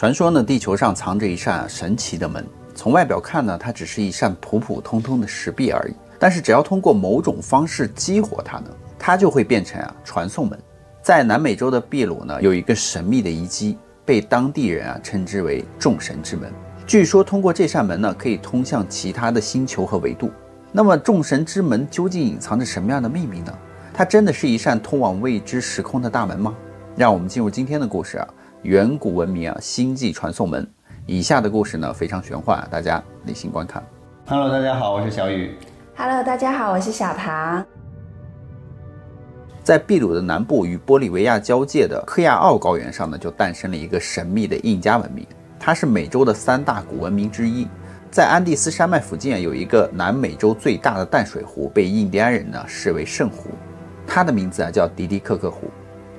传说呢，地球上藏着一扇神奇的门，从外表看呢，它只是一扇普普通通的石壁而已。但是只要通过某种方式激活它呢，它就会变成传送门。在南美洲的秘鲁呢，有一个神秘的遗迹，被当地人称之为众神之门。据说通过这扇门呢，可以通向其他的星球和维度。那么众神之门究竟隐藏着什么样的秘密呢？它真的是一扇通往未知时空的大门吗？让我们进入今天的故事远古文明星际传送门。以下的故事呢非常玄幻，大家理性观看。Hello， 大家好，我是小雨。Hello， 大家好，我是小唐。在秘鲁的南部与玻利维亚交界的科亚奥高原上呢，就诞生了一个神秘的印加文明，它是美洲的3大古文明之一。在安第斯山脉附近有一个南美洲最大的淡水湖，被印第安人呢视为圣湖，它的名字叫迪迪克克湖。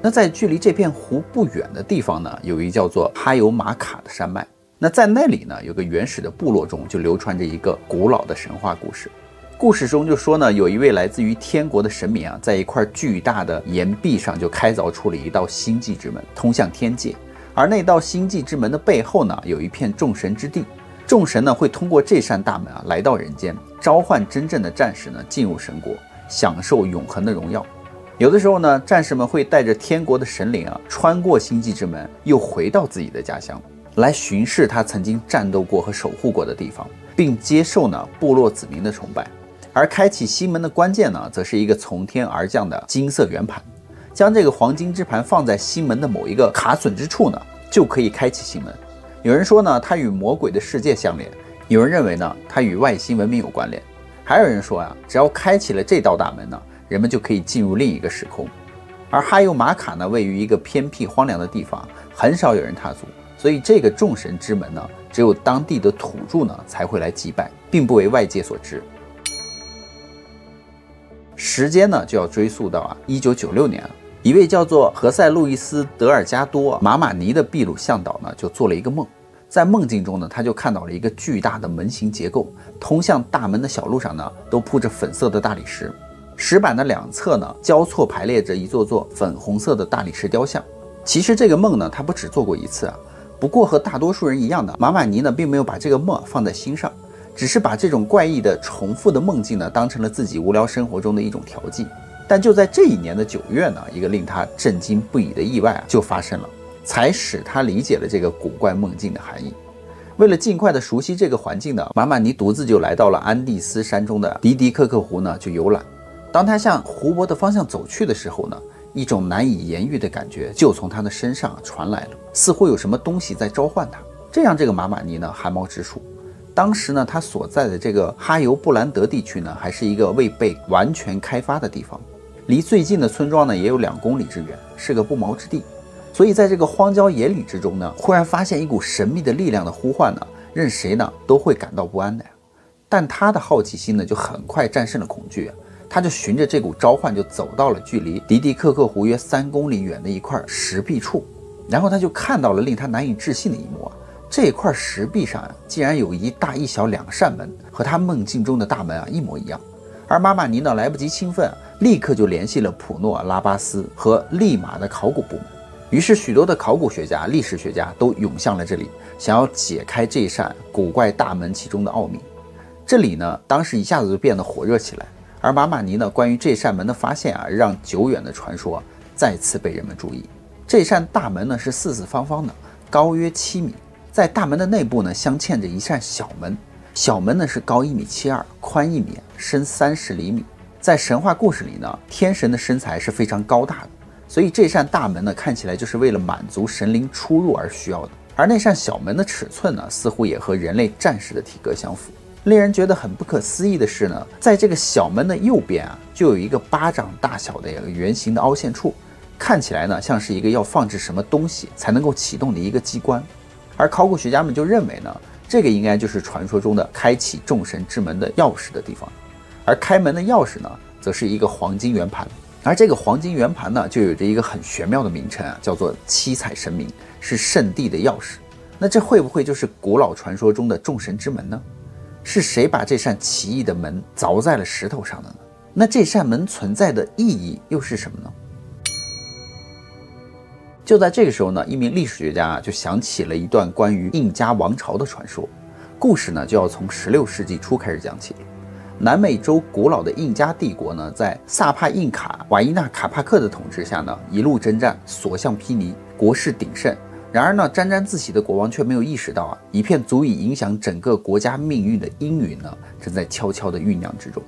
那在距离这片湖不远的地方呢，有一叫做哈尤马卡的山脉。那在那里呢，有个原始的部落中就流传着一个古老的神话故事。故事中就说呢，有一位来自于天国的神明在一块巨大的岩壁上就开凿出了一道星际之门，通向天界。而那道星际之门的背后呢，有一片众神之地。众神呢会通过这扇大门来到人间，召唤真正的战士呢进入神国，享受永恒的荣耀。有的时候呢，战士们会带着天国的神灵穿过星际之门，又回到自己的家乡，来巡视他曾经战斗过和守护过的地方，并接受呢部落子民的崇拜。而开启西门的关键呢，则是一个从天而降的金色圆盘。将这个黄金之盘放在西门的某一个卡榫之处呢，就可以开启西门。有人说呢，它与魔鬼的世界相连；有人认为呢，它与外星文明有关联；还有人说只要开启了这道大门呢，人们就可以进入另一个时空。而哈尤马卡呢，位于一个偏僻荒凉的地方，很少有人踏足，所以这个众神之门呢，只有当地的土著呢才会来祭拜，并不为外界所知。时间呢，就要追溯到1996年，一位叫做何塞·路易斯·德尔加多·马马尼的秘鲁向导呢，就做了一个梦。在梦境中呢，他就看到了一个巨大的门形结构，通向大门的小路上呢，都铺着粉色的大理石。石板的两侧呢，交错排列着一座座粉红色的大理石雕像。其实这个梦呢，他不只做过一次不过和大多数人一样的，马马尼呢，并没有把这个梦放在心上，只是把这种怪异的重复的梦境呢，当成了自己无聊生活中的一种调剂。但就在这一年的9月呢，一个令他震惊不已的意外就发生了，才使他理解了这个古怪梦境的含义。为了尽快的熟悉这个环境呢，马马尼独自就来到了安第斯山中的迪迪克克湖呢，就游览。当他向湖泊的方向走去的时候呢，一种难以言喻的感觉就从他的身上传来了，似乎有什么东西在召唤他。这让这个马马尼呢汗毛直竖。当时呢，他所在的这个哈尤布兰德地区呢，还是一个未被完全开发的地方，离最近的村庄呢也有2公里之远，是个不毛之地。所以在这个荒郊野岭之中呢，忽然发现一股神秘的力量的呼唤呢，任谁呢都会感到不安的。但他的好奇心呢，就很快战胜了恐惧他就循着这股召唤就走到了距离迪迪克克湖约3公里远的一块石壁处，然后他就看到了令他难以置信的一幕这块石壁上竟然有一大一小2扇门，和他梦境中的大门一模一样。而马马尼呢来不及兴奋，立刻就联系了普诺、拉巴斯和利马的考古部门。于是许多的考古学家、历史学家都涌向了这里，想要解开这扇古怪大门其中的奥秘。这里呢，当时一下子就变得火热起来。而马马尼呢，关于这扇门的发现让久远的传说再次被人们注意。这扇大门呢是四四方方的，高约7米。在大门的内部呢，镶嵌着一扇小门。小门呢是高1.72米，宽1米，深30厘米。在神话故事里呢，天神的身材是非常高大的，所以这扇大门呢看起来就是为了满足神灵出入而需要的。而那扇小门的尺寸呢，似乎也和人类战士的体格相符。令人觉得很不可思议的是呢，在这个小门的右边就有一个巴掌大小的圆形的凹陷处，看起来呢像是一个要放置什么东西才能够启动的一个机关。而考古学家们就认为呢，这个应该就是传说中的开启众神之门的钥匙的地方。而开门的钥匙呢，则是一个黄金圆盘。而这个黄金圆盘呢，就有着一个很玄妙的名称叫做七彩神明，是圣地的钥匙。那这会不会就是古老传说中的众神之门呢？是谁把这扇奇异的门凿在了石头上的呢？那这扇门存在的意义又是什么呢？就在这个时候呢，一名历史学家就想起了一段关于印加王朝的传说。故事呢就要从16世纪初开始讲起了。南美洲古老的印加帝国呢，在萨帕印卡瓦伊纳卡帕克的统治下呢，一路征战，所向披靡，国势鼎盛。然而呢，沾沾自喜的国王却没有意识到一片足以影响整个国家命运的阴云呢，正在悄悄地酝酿之中。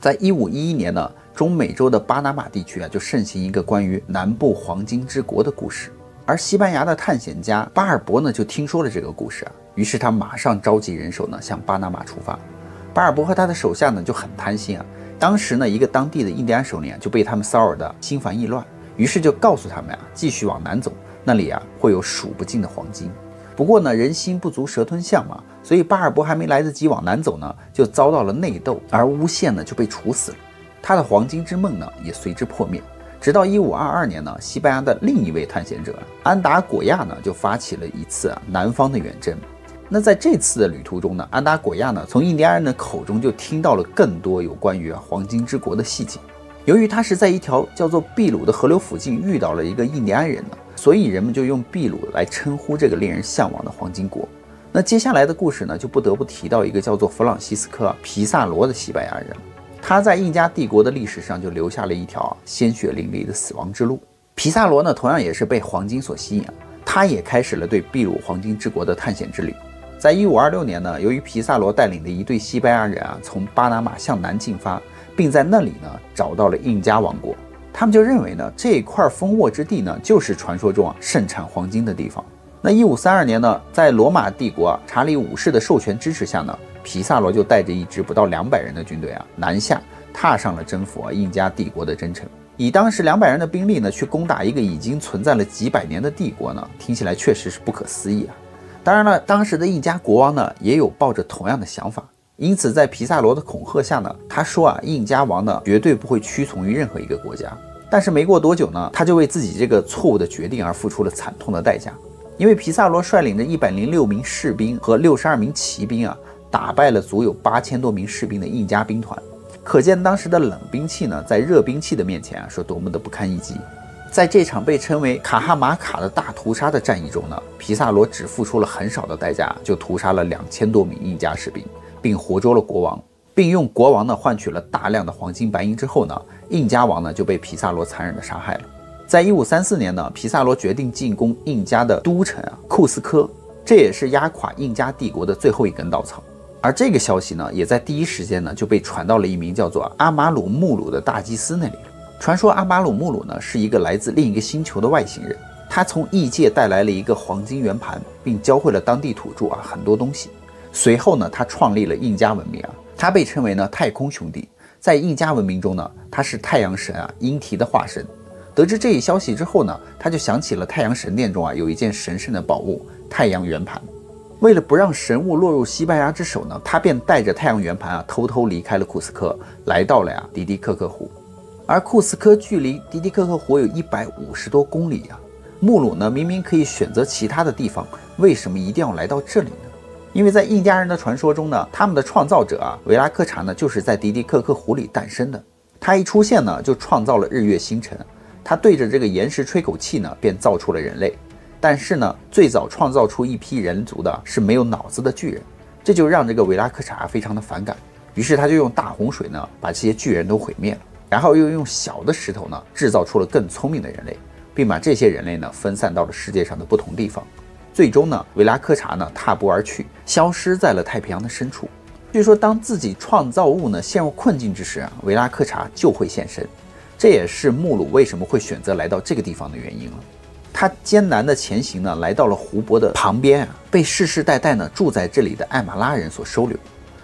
在1511年呢，中美洲的巴拿马地区就盛行一个关于南部黄金之国的故事。而西班牙的探险家巴尔博呢，就听说了这个故事于是他马上召集人手呢，向巴拿马出发。巴尔博和他的手下呢就很贪心当时呢，一个当地的印第安首领就被他们骚扰的心烦意乱，于是就告诉他们继续往南走。那里会有数不尽的黄金。不过呢，人心不足蛇吞象嘛，所以巴尔博还没来得及往南走呢，就遭到了内斗，而诬陷呢就被处死了。他的黄金之梦呢也随之破灭。直到1522年呢，西班牙的另一位探险者安达果亚呢就发起了一次南方的远征。那在这次的旅途中呢，安达果亚呢从印第安人的口中就听到了更多有关于黄金之国的细节。由于他是在一条叫做秘鲁的河流附近遇到了一个印第安人呢，所以人们就用秘鲁来称呼这个令人向往的黄金国。那接下来的故事呢，就不得不提到一个叫做弗朗西斯科·皮萨罗的西班牙人。他在印加帝国的历史上就留下了一条鲜血淋漓的死亡之路。皮萨罗呢，同样也是被黄金所吸引他也开始了对秘鲁黄金之国的探险之旅。在1526年呢，由于皮萨罗带领的一队西班牙人从巴拿马向南进发，并在那里呢找到了印加王国。他们就认为呢，这块蜂窝之地呢，就是传说中盛产黄金的地方。那1532年呢，在罗马帝国查理五世的授权支持下呢，皮萨罗就带着一支不到200人的军队南下，踏上了征服印加帝国的征程。以当时200人的兵力呢，去攻打一个已经存在了几百年的帝国呢，听起来确实是不可思议当然了，当时的印加国王呢，也有抱着同样的想法。因此在皮萨罗的恐吓下呢，他说印加王呢绝对不会屈从于任何一个国家。但是没过多久呢，他就为自己这个错误的决定而付出了惨痛的代价。因为皮萨罗率领着106名士兵和62名骑兵打败了足有8000多名士兵的印加兵团。可见当时的冷兵器呢，在热兵器的面前是多么的不堪一击。在这场被称为卡哈马卡的大屠杀的战役中呢，皮萨罗只付出了很少的代价，就屠杀了2000多名印加士兵，并活捉了国王，并用国王呢换取了大量的黄金白银之后呢，印加王呢就被皮萨罗残忍的杀害了。在1534年呢，皮萨罗决定进攻印加的都城库斯科，这也是压垮印加帝国的最后一根稻草。而这个消息呢，也在第一时间呢就被传到了一名叫做阿马鲁穆鲁的大祭司那里。传说阿马鲁穆鲁呢是一个来自另一个星球的外星人，他从异界带来了一个黄金圆盘，并教会了当地土著很多东西。随后呢，他创立了印加文明他被称为呢太空兄弟。在印加文明中呢，他是太阳神英提的化身。得知这一消息之后呢，他就想起了太阳神殿中有一件神圣的宝物太阳圆盘。为了不让神物落入西班牙之手呢，他便带着太阳圆盘偷偷离开了库斯科，来到了迪迪克克湖。而库斯科距离迪迪克克湖有150多公里穆鲁呢明明可以选择其他的地方，为什么一定要来到这里呢？因为在印加人的传说中呢，他们的创造者维拉科查呢就是在迪迪克克湖里诞生的。他一出现呢，就创造了日月星辰。他对着这个岩石吹口气呢，便造出了人类。但是呢，最早创造出一批人族的是没有脑子的巨人，这就让这个维拉科查非常的反感。于是他就用大洪水呢，把这些巨人都毁灭了，然后又用小的石头呢，制造出了更聪明的人类，并把这些人类呢分散到了世界上的不同地方。最终呢，维拉科查呢踏步而去，消失在了太平洋的深处。据说当自己创造物呢陷入困境之时维拉科查就会现身。这也是穆鲁为什么会选择来到这个地方的原因了。他艰难的前行呢，来到了湖泊的旁边被世世代代呢住在这里的艾马拉人所收留。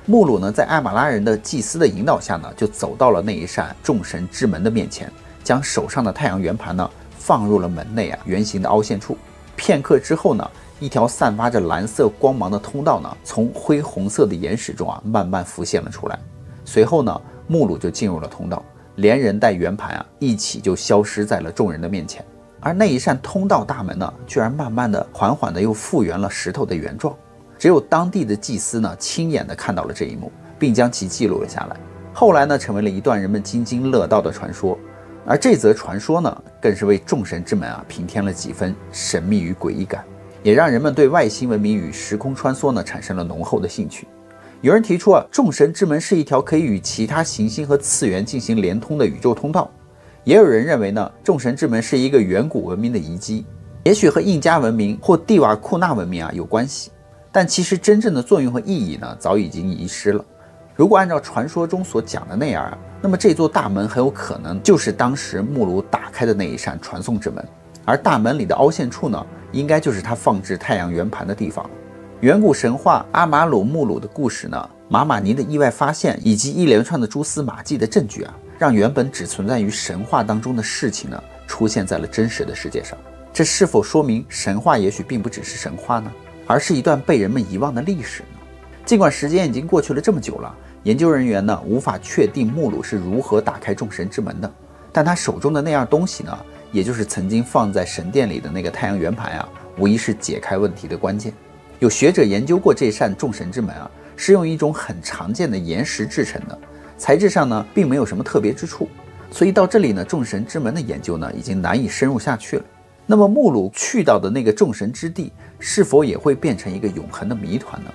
穆鲁呢，在艾马拉人的祭司的引导下呢，就走到了那一扇众神之门的面前，将手上的太阳圆盘呢放入了门内圆形的凹陷处。片刻之后呢，一条散发着蓝色光芒的通道呢，从灰红色的岩石中慢慢浮现了出来。随后呢，穆鲁就进入了通道，连人带圆盘一起就消失在了众人的面前。而那一扇通道大门呢，居然慢慢的缓缓的又复原了石头的原状。只有当地的祭司呢，亲眼的看到了这一幕，并将其记录了下来。后来呢，成为了一段人们津津乐道的传说。而这则传说呢，更是为众神之门平添了几分神秘与诡异感，也让人们对外星文明与时空穿梭呢产生了浓厚的兴趣。有人提出众神之门是一条可以与其他行星和次元进行连通的宇宙通道。也有人认为呢，众神之门是一个远古文明的遗迹，也许和印加文明或蒂瓦库纳文明有关系，但其实真正的作用和意义呢，早已经遗失了。如果按照传说中所讲的那样那么这座大门很有可能就是当时木鲁打开的那一扇传送之门，而大门里的凹陷处呢，应该就是他放置太阳圆盘的地方。远古神话阿马鲁木鲁的故事呢，马马尼的意外发现以及一连串的蛛丝马迹的证据让原本只存在于神话当中的事情呢，出现在了真实的世界上。这是否说明神话也许并不只是神话呢，而是一段被人们遗忘的历史呢？尽管时间已经过去了这么久了，研究人员呢无法确定木鲁是如何打开众神之门的，但他手中的那样东西呢，也就是曾经放在神殿里的那个太阳圆盘无疑是解开问题的关键。有学者研究过这扇众神之门是用一种很常见的岩石制成的，材质上呢并没有什么特别之处，所以到这里呢，众神之门的研究呢已经难以深入下去了。那么木鲁去到的那个众神之地，是否也会变成一个永恒的谜团呢？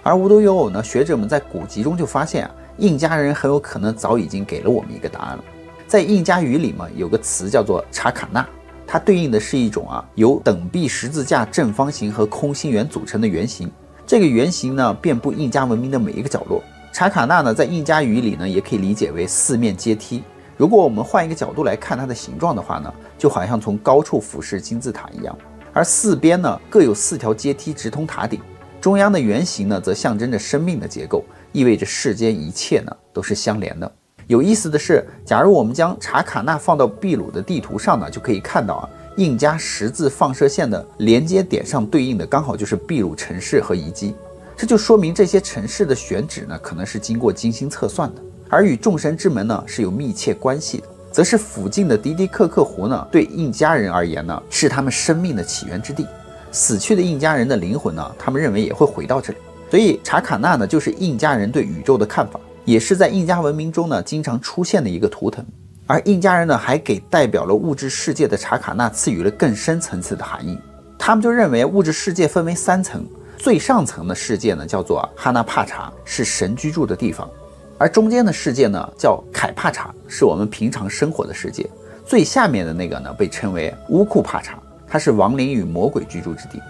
而无独有偶呢，学者们在古籍中就发现印加人很有可能早已经给了我们一个答案了。在印加语里嘛，有个词叫做查卡纳，它对应的是一种由等臂十字架、正方形和空心圆组成的圆形。这个圆形呢，遍布印加文明的每一个角落。查卡纳呢，在印加语里呢，也可以理解为四面阶梯。如果我们换一个角度来看它的形状的话呢，就好像从高处俯视金字塔一样。而四边呢，各有4条阶梯直通塔顶。中央的圆形呢，则象征着生命的结构，意味着世间一切呢都是相连的。有意思的是，假如我们将查卡纳放到秘鲁的地图上呢，就可以看到印加十字放射线的连接点上对应的刚好就是秘鲁城市和遗迹。这就说明这些城市的选址呢，可能是经过精心测算的，而与众神之门呢是有密切关系的，则是附近的迪迪克克湖呢，对印加人而言呢，是他们生命的起源之地。死去的印加人的灵魂呢，他们认为也会回到这里。所以查卡纳呢，就是印加人对宇宙的看法，也是在印加文明中呢经常出现的一个图腾。而印加人呢，还给代表了物质世界的查卡纳赐予了更深层次的含义。他们就认为物质世界分为3层，最上层的世界呢叫做哈纳帕查，是神居住的地方；而中间的世界呢叫凯帕查，是我们平常生活的世界；最下面的那个呢被称为乌库帕查，它是亡灵与魔鬼居住之地。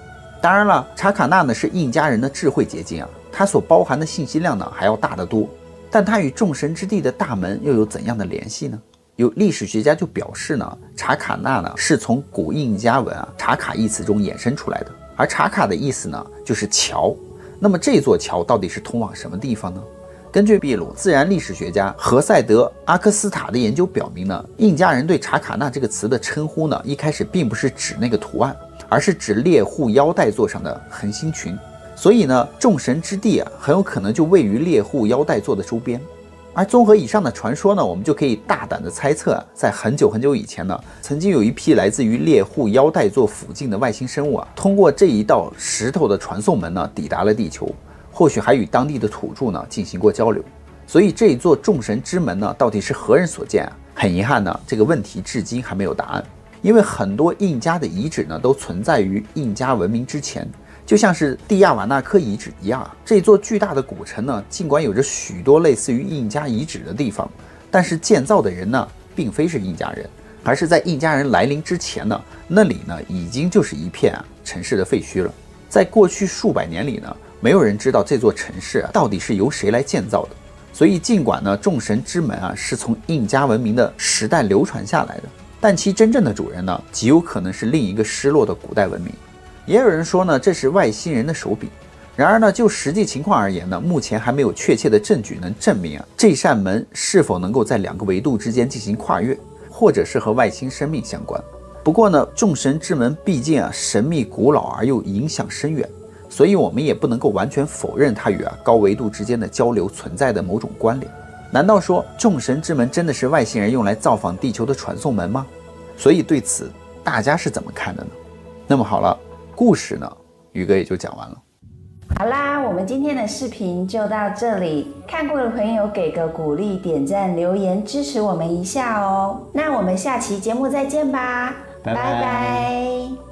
当然了，查卡纳呢是印加人的智慧结晶它所包含的信息量呢还要大得多。但它与众神之地的大门又有怎样的联系呢？有历史学家就表示呢，查卡纳呢是从古印加文查卡一词中衍生出来的，而查卡的意思呢就是桥。那么这座桥到底是通往什么地方呢？根据秘鲁自然历史学家何塞德·阿克斯塔的研究表明呢，印加人对查卡纳这个词的称呼呢，一开始并不是指那个图案，而是指猎户腰带座上的恒星群。所以呢，众神之地很有可能就位于猎户腰带座的周边。而综合以上的传说呢，我们就可以大胆的猜测在很久很久以前呢，曾经有一批来自于猎户腰带座附近的外星生物通过这一道石头的传送门呢，抵达了地球，或许还与当地的土著呢进行过交流。所以这一座众神之门呢，到底是何人所建很遗憾呢，这个问题至今还没有答案。因为很多印加的遗址呢，都存在于印加文明之前。就像是蒂亚瓦纳科遗址一样这座巨大的古城呢，尽管有着许多类似于印加遗址的地方，但是建造的人呢，并非是印加人，而是在印加人来临之前呢，那里呢已经就是一片城市的废墟了。在过去数百年里呢，没有人知道这座城市到底是由谁来建造的。所以尽管呢，众神之门是从印加文明的时代流传下来的，但其真正的主人呢，极有可能是另一个失落的古代文明。也有人说呢，这是外星人的手笔。然而呢，就实际情况而言呢，目前还没有确切的证据能证明这扇门是否能够在2个维度之间进行跨越，或者是和外星生命相关。不过呢，众神之门毕竟神秘古老而又影响深远，所以我们也不能够完全否认它与高维度之间的交流存在的某种关联。难道说众神之门真的是外星人用来造访地球的传送门吗？所以对此大家是怎么看的呢？那么好了，故事呢，宇哥也就讲完了。好啦，我我们今天的视频就到这里，看过的朋友给个鼓励，点赞留言支持我们一下哦。那我们下期节目再见吧，拜拜拜拜。